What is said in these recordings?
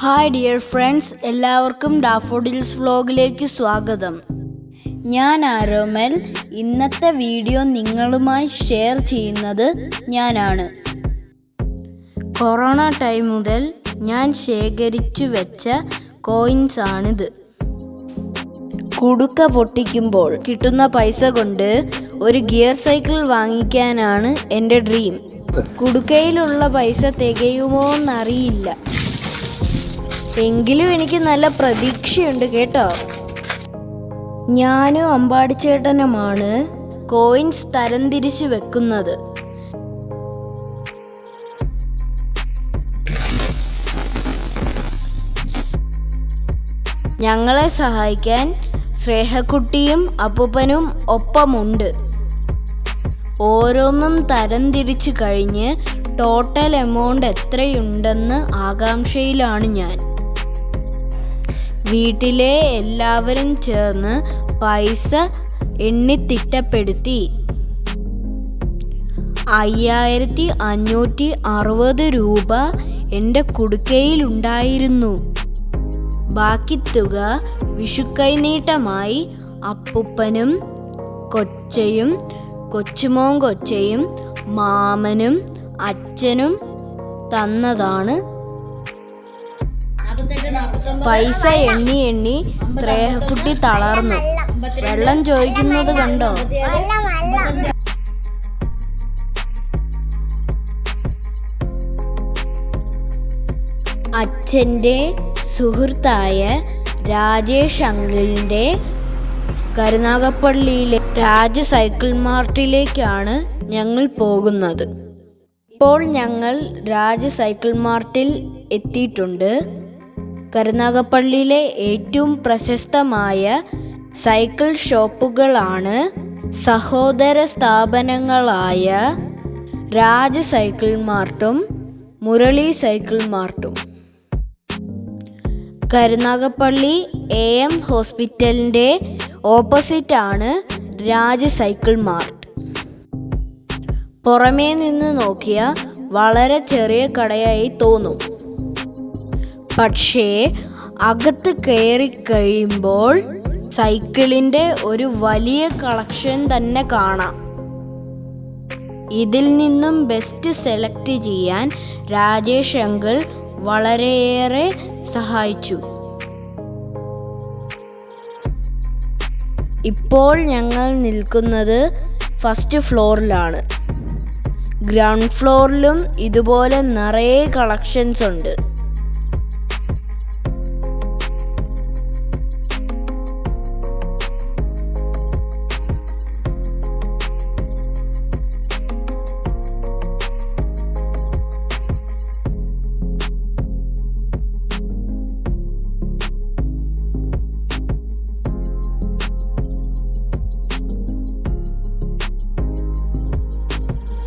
Hi dear friends, എല്ലാവർക്കും daffodils വ്ലോഗിലേക്ക് സ്വാഗതം. ഞാൻ ആരോമൽ. ഇന്നത്തെ വീഡിയോ നിങ്ങളുമായി ഷെയർ ചെയ്യുന്നത് ഞാനാണ്. കൊറോണ ടൈം മുതൽ ഞാൻ ശേഖരിച്ചു വെച്ച കോയിൻസ് ആണിത്. കുടുക്ക പൊട്ടിക്കുമ്പോൾ കിട്ടുന്ന പൈസ കൊണ്ട് ഒരു ഗിയർ സൈക്കിൾ വാങ്ങിക്കാനാണ് എൻ്റെ ഡ്രീം. കുടുക്കയിലുള്ള പൈസ തികയുമോ എന്നറിയില്ല, എങ്കിലും എനിക്ക് നല്ല പ്രതീക്ഷയുണ്ട് കേട്ടോ. ഞാനും അമ്പാടിച്ചേട്ടനുമാണ് കോയിൻസ് തരംതിരിച്ചു വെക്കുന്നത്. ഞങ്ങളെ സഹായിക്കാൻ ശ്രേഹക്കുട്ടിയും അപ്പൂപ്പനും ഒപ്പമുണ്ട്. ഓരോന്നും തരംതിരിച്ചു കഴിഞ്ഞ് ടോട്ടൽ എമൗണ്ട് എത്രയുണ്ടെന്ന് ആകാംക്ഷയിലാണ് ഞാൻ. വീട്ടിലെ എല്ലാവരും ചേർന്ന് പൈസ എണ്ണിത്തിട്ടപ്പെടുത്തി. 5560 രൂപ എൻ്റെ കുടുക്കയിലുണ്ടായിരുന്നു. ബാക്കി തുക വിഷുക്കൈനീട്ടമായി അപ്പൂപ്പനും കൊച്ചയും കൊച്ചുമോൻ കൊച്ചയും മാമനും അച്ഛനും തന്നതാണ്. പൈസ എണ്ണി ശ്രേഹക്കുട്ടി തളർന്നു. വെള്ളം ചോദിക്കുന്നത് കണ്ടോ? അച്ഛൻ്റെ സുഹൃത്തായ രാജേഷ് അങ്കിളിൻ്റെ കരുനാഗപ്പള്ളിയിലെ രാജ സൈക്കിൾ മാർട്ടിലേക്കാണ് ഞങ്ങൾ പോകുന്നത്. ഇപ്പോൾ ഞങ്ങൾ രാജ സൈക്കിൾ മാർട്ടിൽ എത്തിയിട്ടുണ്ട്. കരുനാഗപ്പള്ളിയിലെ ഏറ്റവും പ്രശസ്തമായ സൈക്കിൾ ഷോപ്പുകളാണ് സഹോദര സ്ഥാപനങ്ങളായ രാജ സൈക്കിൾ മാർട്ടും മുരളി സൈക്കിൾ മാർട്ടും. കരുനാഗപ്പള്ളി AM ഹോസ്പിറ്റലിൻ്റെ ഓപ്പോസിറ്റാണ് രാജ സൈക്കിൾ മാർട്ട്. പുറമേ നിന്ന് നോക്കിയാൽ വളരെ ചെറിയ കടയായി തോന്നും, പക്ഷേ അകത്ത് കയറി കഴിയുമ്പോൾ സൈക്കിളിൻ്റെ ഒരു വലിയ കളക്ഷൻ തന്നെ കാണാം. ഇതിൽ നിന്നും ബെസ്റ്റ് സെലക്ട് ചെയ്യാൻ രാജേഷ് അങ്കിൾ വളരെയേറെ സഹായിച്ചു. ഇപ്പോൾ ഞങ്ങൾ നിൽക്കുന്നത് ഫസ്റ്റ് ഫ്ലോറിലാണ്. ഗ്രൗണ്ട് ഫ്ലോറിലും ഇതുപോലെ നിറയെ കളക്ഷൻസ് ഉണ്ട്.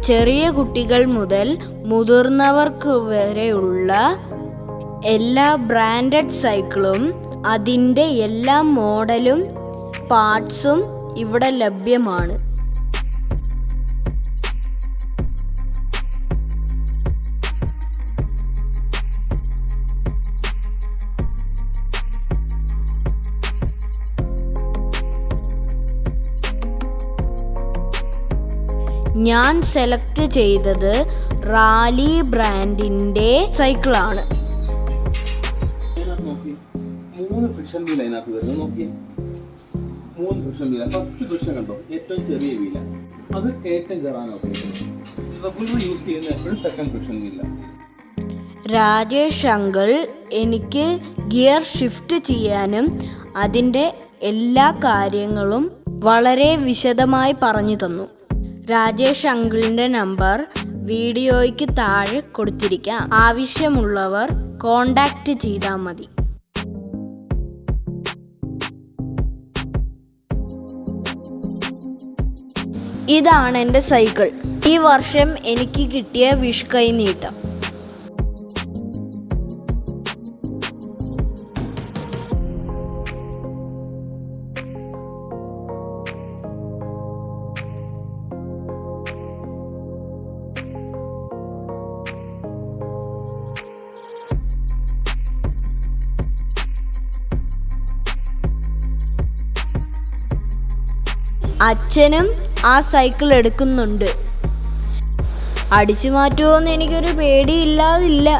ചെറിയ കുട്ടികൾ മുതൽ മുതിർന്നവർക്ക് വരെയുള്ള എല്ലാ ബ്രാൻഡഡ് സൈക്കിളും അതിൻ്റെ എല്ലാ മോഡലും പാർട്സും ഇവിടെ ലഭ്യമാണ്. ഞാൻ സെലക്ട് ചെയ്തത് റാലി ബ്രാൻഡിൻ്റെ സൈക്കിളാണ്. 3 ഫ്രിക്ഷൻ വീൽ അതിനകത്ത് വരുന്നത് നോക്കി. 3 ഫ്രിക്ഷൻ വീല. ഫസ്റ്റ് ഫ്രിക്ഷൻ കണ്ടോ, ഏറ്റവും ചെറിയ വീല, അത് കയറ്റം കയറാനൊക്കെ യൂസ് ചെയ്യുന്ന എപ്പോഴും സെക്കൻഡ് ഫ്രിക്ഷൻ വീല. രാജേഷ് അങ്കിൾ എനിക്ക് ഗിയർ ഷിഫ്റ്റ് ചെയ്യാനും അതിൻ്റെ എല്ലാ കാര്യങ്ങളും വളരെ വിശദമായി പറഞ്ഞു തന്നു. രാജേഷ് അങ്കിളിൻ്റെ നമ്പർ വീഡിയോയ്ക്ക് താഴെ കൊടുത്തിരിക്കാം. ആവശ്യമുള്ളവർ കോണ്ടാക്റ്റ് ചെയ്താൽ മതി. ഇതാണ് എൻ്റെ സൈക്കിൾ. ഈ വർഷം എനിക്ക് കിട്ടിയ വിഷുക്കൈനീട്ടം. അച്ഛനും ആ സൈക്കിൾ എടുക്കുന്നുണ്ട്. അടിച്ചു മാറ്റുമോയെന്ന് എനിക്കൊരു പേടിയില്ലാതില്ല.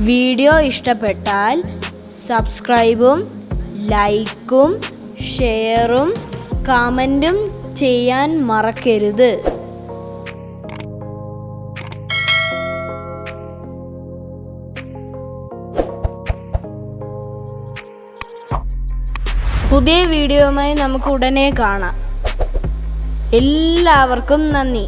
വീഡിയോ ഇഷ്ടപ്പെട്ടാൽ സബ്സ്ക്രൈബും ലൈക്കും ഷെയറും കമൻറ്റും ചെയ്യാൻ മറക്കരുത്. പുതിയ വീഡിയോയുമായി നമുക്ക് ഉടനെ കാണാം. എല്ലാവർക്കും നന്ദി.